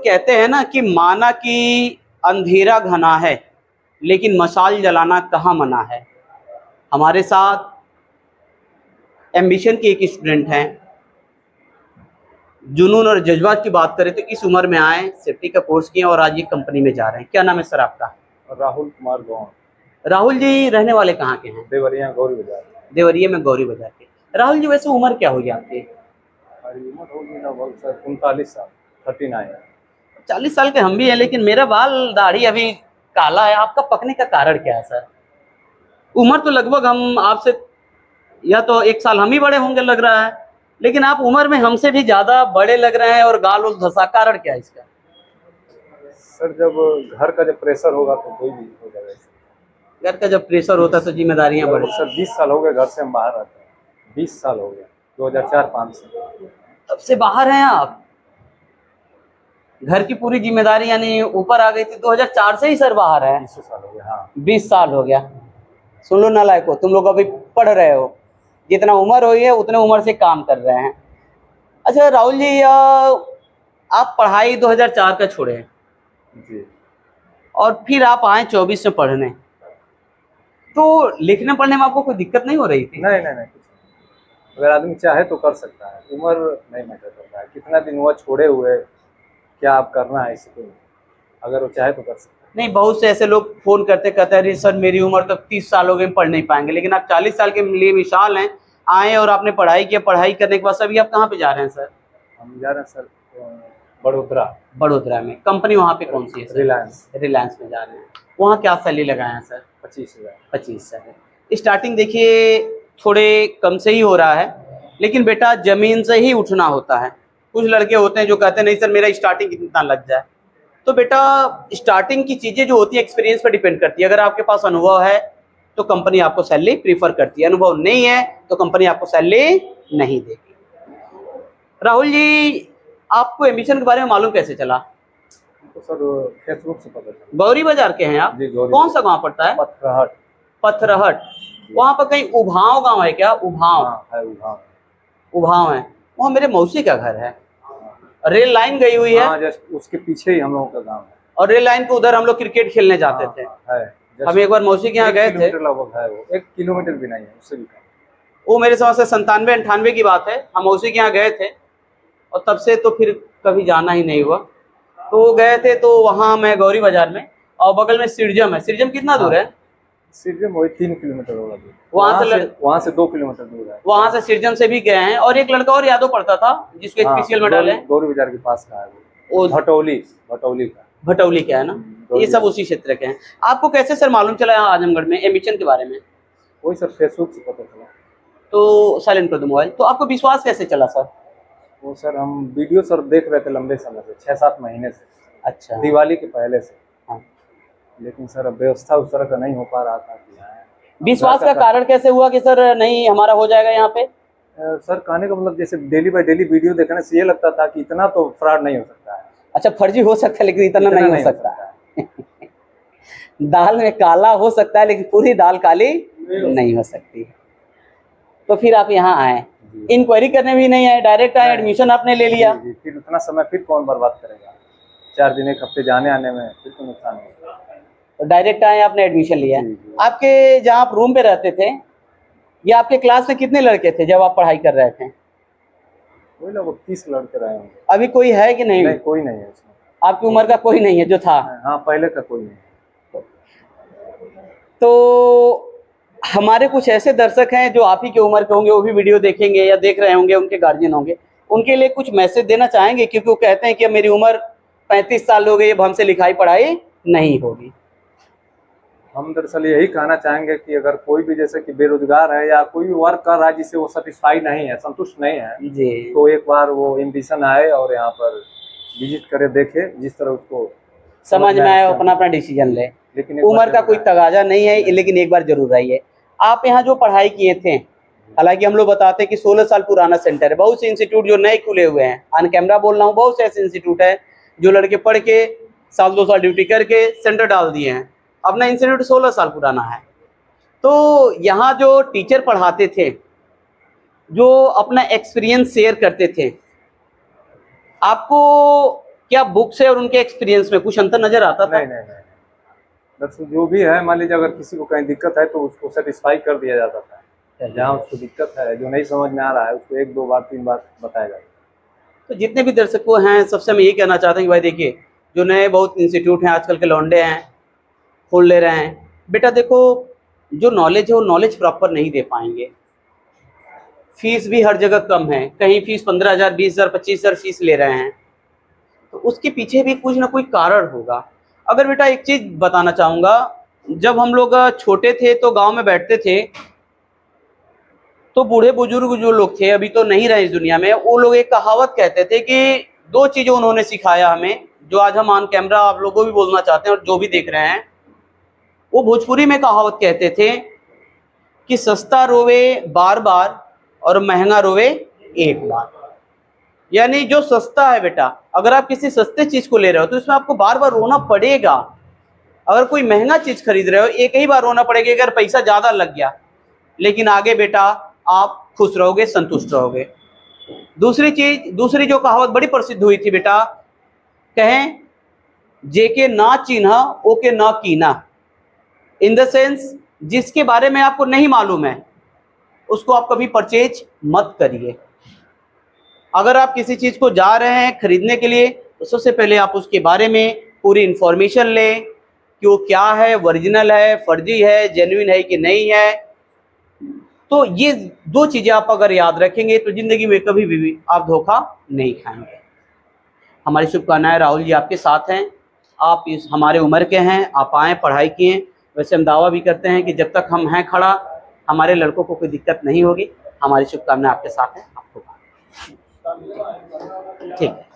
कहते हैं ना कि माना कि अंधेरा घना है लेकिन मशाल जलाना कहाँ मना है। हमारे साथ एम्बिशन के एक स्टूडेंट हैं। जुनून और जज्बात की बात करें तो इस उम्र में आए, सेफ्टी का कोर्स किए और आज ये कंपनी में जा रहे हैं। क्या नाम है सर आपका? राहुल कुमार गौड़। राहुल जी रहने वाले कहाँ के हैं? देवरिया गौरी बाजार। देवरिया में गौरी बाजार के। राहुल जी वैसे उम्र क्या होगी आपकी? हमारी उम्र होगी लगभग सर 39 साल, 39। 40 साल के हम भी हैं, लेकिन मेरा बाल दाढ़ी अभी काला है। आपका पकने का कारण क्या है सर? उम्र तो लगभग हम आपसे या तो 1 साल हम ही बड़े होंगे लग रहा है, लेकिन आप उम्र में हमसे भी ज्यादा बड़े लग रहे हैं और गाल उल धसा। कारण क्या है इसका? सर जब घर का जब प्रेशर होगा तो कोई भी हो जाएगा। घर का जब प्रेशर होता है तो जिम्मेदारियां बढ़े। सर 20 साल हो गए घर से हम बाहर रहते हैं। 20 साल हो गया, 2004-5 से। तब से बाहर हैं आप? घर की पूरी जिम्मेदारी यानी ऊपर आ गई थी 2004 से ही सर बाहर है। 20 साल हो गया। हाँ 20 साल हो गया। सुन लो नालायको, तुम लोग अभी पढ़ रहे हो, जितना उम्र हुई है उतने उम्र से काम कर रहे हैं। अच्छा राहुल जी, आप पढ़ाई 2004 का छोड़े जी, और फिर आप आए 24 में पढ़ने, तो लिखने पढ़ने में आपको कोई दिक्कत नहीं हो रही थी? नहीं नहीं नहीं, कुछ नहीं। अगर आदमी चाहे तो कर सकता है, उम्र नहीं मैटर करता है। कितना दिन हुआ छोड़े हुए, क्या आप करना है इसको, अगर वो चाहे तो कर सकता है। नहीं, बहुत से ऐसे लोग फोन करते कहते हैं सर मेरी उम्र तो 30 साल हो गई, पढ़ नहीं पाएंगे, लेकिन आप 40 साल के लिए मिसाल हैं। आए और आपने पढ़ाई किया, पढ़ाई करने के बाद अभी आप कहाँ पे जा रहे हैं सर? हम जा रहे हैं सर बड़ोदरा। बड़ोदरा में। कंपनी वहाँ पे कौन सी है सर? रिलायंस। रिलायंस में जा रहे हैं। वहाँ क्या सैलरी लगाए हैं सर? 25,000। 25,000 स्टार्टिंग। देखिए थोड़े कम से ही हो रहा है, लेकिन बेटा जमीन से ही उठना होता है। कुछ लड़के होते हैं जो कहते हैं नहीं सर मेरा स्टार्टिंग कितना लग जाए। तो बेटा स्टार्टिंग की चीज़ें जो होती है एक्सपीरियंस पर डिपेंड करती है। अगर आपके पास अनुभव है तो कंपनी आपको सैलरी प्रीफर करती है, अनुभव नहीं है तो कंपनी आपको सैलरी नहीं देगी। राहुल जी, आपको एम्बिशन के बारे में मालूम कैसे चला? तो सर फेसबुक से पता चला। गौरी बाजार के हैं आप? जी, गौरी। कौन सा गांव पड़ता है? पथरहट। पथरहट। वहाँ पर कहीं उभाव गांव है क्या? उभाव? हाँ, है उभाव। उभाव है। वहाँ मेरे मौसी का घर है। रेल लाइन गई हुई है। हाँ, जस्ट उसके पीछे ही हम लोगों का गाँव है। और रेल लाइन पे उधर हम लोग क्रिकेट खेलने जाते थे। है। हम एक बार मौसी के यहाँ गए थे। लगभग है वो, 1 किलोमीटर भी नहीं है, उससे भी कम। वो मेरे समझ से 97-98 की बात है। हम मौसी के यहाँ गए थे और तब से तो फिर कभी जाना ही नहीं हुआ। तो गए थे तो वहाँ मैं गौरी बाजार में, और बगल में सिरजम है। सिरजम कितना दूर है? सिरजम वही 3 किलोमीटर होगा दूर। वहाँ से 2 किलोमीटर दूर है। वहाँ से सिरजम से भी गए हैं। और एक लड़का और यादव पढ़ता था जिसको HPCL में डाले। गौरी बाजार के पास का है वो, भटौली का। भटौली का है ना? ये सब उसी क्षेत्र के हैं। आपको कैसे सर मालूम चला आजमगढ़ में एम्बिशन के बारे में? वही सर फेसबुक से पता चला। तो साइलेंट कर दो मोबाइल। तो आपको विश्वास कैसे चला सर? वो सर हम वीडियो सर देख रहे थे लंबे समय से, 6-7 महीने से। अच्छा। दिवाली के पहले से। हाँ। लेकिन सर अब व्यवस्था उस तरह का नहीं हो पा रहा था। विश्वास का कारण कैसे हुआ कि सर नहीं हमारा हो जाएगा यहाँ पे? सर कहने का मतलब जैसे डेली बाय डेली वीडियो देखने से ये लगता था कि इतना तो फ्रॉड नहीं हो सकता है। अच्छा, फर्जी हो सकता है लेकिन इतना नहीं हो सकता है। दाल में काला हो सकता है लेकिन पूरी दाल काली नहीं हो सकती। तो फिर आप यहाँ आए, इंक्वायरी करने भी नहीं आए, डायरेक्ट आए, एडमिशन आपने ले लिया। फिर उतना समय फिर कौन बर्बाद करेगा? 4 दिन 1 हफ्ते जाने आने में फिर तो नुकसान होगा। तो डायरेक्ट आए, आपने एडमिशन लिया। आपके जहाँ आप रूम पे रहते थे या आपके क्लास में कितने लड़के थे जब आप पढ़ाई कर रहे थे? कोई लगभग 30 लड़के रहे होंगे। अभी कोई है कि नहीं? नहीं, कोई नहीं है इसमें। आपकी उम्र का कोई नहीं है जो था? हाँ, पहले का कोई नहीं। तो हमारे कुछ ऐसे दर्शक हैं जो आप ही की उम्र के होंगे, वो भी वीडियो देखेंगे या देख रहे होंगे, उनके गार्जियन होंगे। उनके लिए कुछ मैसेज देना चाहेंगे? क्योंकि वो कहते हैं कि मेरी उम्र 35 साल हो गई, अब हमसे लिखाई पढ़ाई नहीं होगी। हम दरअसल यही कहना चाहेंगे कि अगर कोई भी जैसे कि बेरोजगार है या कोई भी वर्क कर रहा है जिससे वो सेटिस्फाई नहीं है, संतुष्ट नहीं है जी, तो एक बार वो एम्बिशन आए और यहाँ पर विजिट करे, देखे, जिस तरह उसको समझ में आए अपना डिसीजन ले। लेकिन उम्र का कोई तगाजा नहीं है, लेकिन एक बार जरूर आइए। आप यहाँ जो पढ़ाई किए थे, हालांकि हम लोग बताते हैं कि 16 साल पुराना सेंटर है। बहुत से इंस्टीट्यूट जो नए खुले हुए हैं, ऑन कैमरा बोल रहा हूँ, बहुत से ऐसे इंस्टीट्यूट है जो लड़के पढ़ के 1-2 साल ड्यूटी करके सेंटर डाल दिए हैं। अपना इंस्टीट्यूट 16 साल पुराना है। तो यहाँ जो टीचर पढ़ाते थे, जो अपना एक्सपीरियंस शेयर करते थे, आपको क्या बुक से और उनके एक्सपीरियंस में कुछ अंतर नजर आता था? नहीं नहीं नहीं, दरअसल जो भी है, मान लीजिए अगर किसी को कहीं दिक्कत है तो उसको सेटिस्फाई कर दिया जाता था। जहाँ उसको दिक्कत है, जो नहीं समझ में आ रहा है, उसको 1 2 बार 3 बार बताया जाता है। तो जितने भी दर्शकों हैं सबसे मैं ये कहना चाहता हूँ कि भाई देखिए, जो नए बहुत इंस्टीट्यूट हैं आजकल के लौंडे हैं, खोल ले रहे हैं। बेटा देखो, जो नॉलेज है वो नॉलेज प्रॉपर नहीं दे पाएंगे। फीस भी हर जगह कम है, कहीं फीस 15,000 20,000 25,000 फीस ले रहे हैं, तो उसके पीछे भी कुछ ना कोई कारण होगा। अगर बेटा एक चीज़ बताना चाहूँगा, जब हम लोग छोटे थे तो गांव में बैठते थे, तो बूढ़े बुजुर्ग जो लोग थे, अभी तो नहीं रहे इस दुनिया में, वो लोग एक कहावत कहते थे कि 2 चीज़ें उन्होंने सिखाया हमें, जो आज हम ऑन कैमरा आप लोगों को भी बोलना चाहते हैं और जो भी देख रहे हैं। वो भोजपुरी में कहावत कहते थे कि सस्ता रोवे बार बार और महंगा रोवे एक बार। यानी जो सस्ता है बेटा, अगर आप किसी सस्ते चीज को ले रहे हो तो इसमें आपको बार बार रोना पड़ेगा। अगर कोई महंगा चीज खरीद रहे हो, एक ही बार रोना पड़ेगा अगर पैसा ज्यादा लग गया, लेकिन आगे बेटा आप खुश रहोगे, संतुष्ट रहोगे। दूसरी जो कहावत बड़ी प्रसिद्ध हुई थी बेटा, कहें जेके ना चिन्हा ओके ना कीना। इन द सेंस, जिसके बारे में आपको नहीं मालूम है उसको आप कभी परचेज मत करिए। अगर आप किसी चीज को जा रहे हैं खरीदने के लिए, तो सबसे पहले आप उसके बारे में पूरी इंफॉर्मेशन लें कि वो क्या है, ओरिजिनल है, फर्जी है, जेन्युइन है कि नहीं है। तो ये 2 चीजें आप अगर याद रखेंगे तो जिंदगी में कभी भी आप धोखा नहीं खाएंगे। हमारी शुभकामनाएं राहुल जी आपके साथ हैं। आप इस हमारे उम्र के हैं, आप आएँ, पढ़ाई किए। वैसे हम दावा भी करते हैं कि जब तक हम हैं खड़ा, हमारे लड़कों को कोई दिक्कत नहीं होगी। हमारी शुभकामनाएं आपके साथ हैं। आपको ठीक है।